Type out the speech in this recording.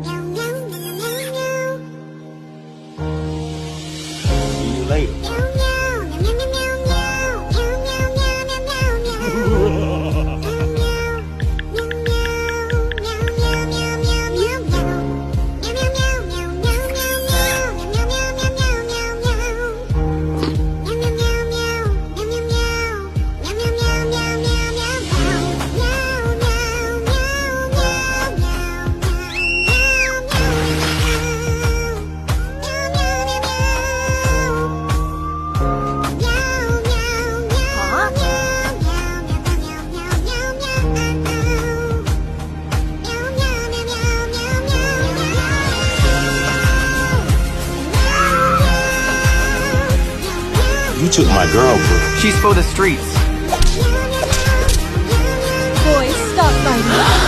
See you later. You took my girl, bro. She's for the streets. Boys, stop fighting.